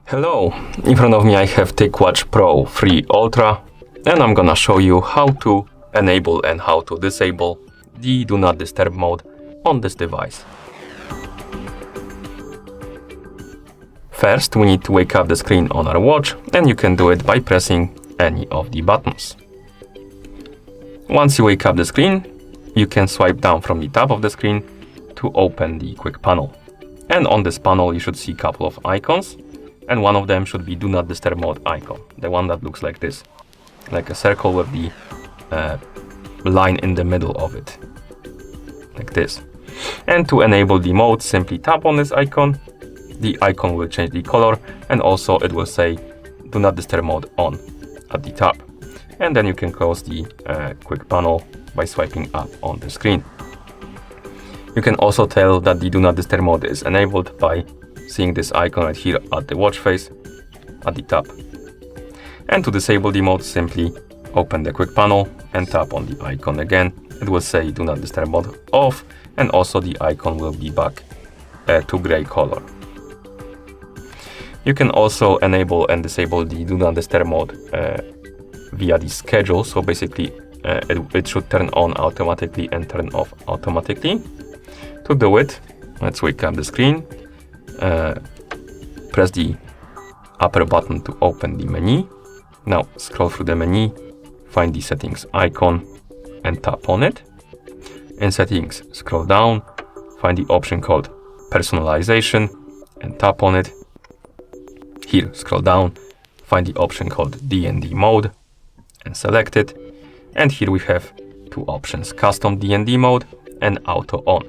Hello, in front of me I have TicWatch Pro 3 Ultra and I'm gonna show you how to enable and how to disable the Do Not Disturb mode on this device. First, we need to wake up the screen on our watch, and you can do it by pressing any of the buttons. Once you wake up the screen, you can swipe down from the top of the screen to open the quick panel. And on this panel you should see a couple of icons, and one of them should be Do Not Disturb mode icon, the one that looks like this, like a circle with the line in the middle of it, like this. And to enable the mode, simply tap on this icon. The icon will change the color, and also it will say Do Not Disturb mode on at the top. And then you can close the quick panel by swiping up on the screen. You can also tell that the Do Not Disturb mode is enabled by seeing this icon right here at the watch face at the top. And to disable the mode, simply open the quick panel and tap on the icon again. It will say Do Not Disturb mode off, and also the icon will be back to gray color. You can also enable and disable the Do Not Disturb mode via the schedule. So basically it should turn on automatically and turn off automatically. To do it, let's wake up the screen, press the upper button to open the menu. Now scroll through the menu, find the settings icon and tap on it. In settings, scroll down, find the option called Personalization and tap on it. Here, scroll down, find the option called DND Mode and select it. And here we have two options, Custom DND Mode and Auto On.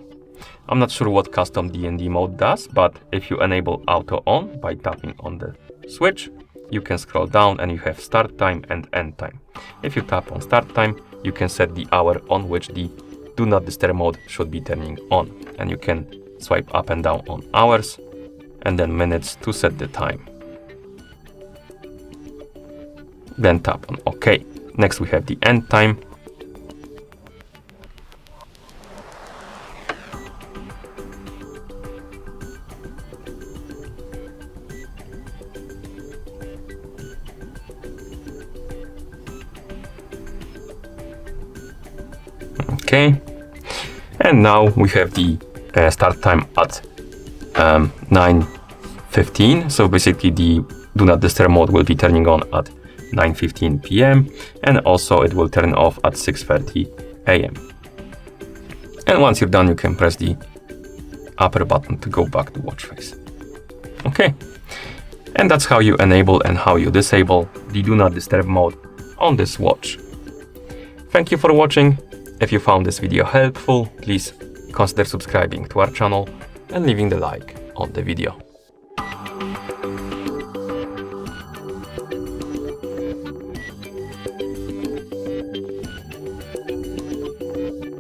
I'm not sure what Custom DND Mode does, but if you enable Auto On by tapping on the switch, you can scroll down and you have start time and end time. If you tap on start time, you can set the hour on which the Do Not Disturb mode should be turning on. And you can swipe up and down on hours and then minutes to set the time. Then tap on OK. Next we have the end time. Okay. And now we have the start time at 9:15. So basically the Do Not Disturb mode will be turning on at 9:15 p.m. and also it will turn off at 6:30 a.m. And once you're done, you can press the upper button to go back to watch face. Okay. And that's how you enable and how you disable the Do Not Disturb mode on this watch. Thank you for watching. If you found this video helpful, please consider subscribing to our channel and leaving the like on the video.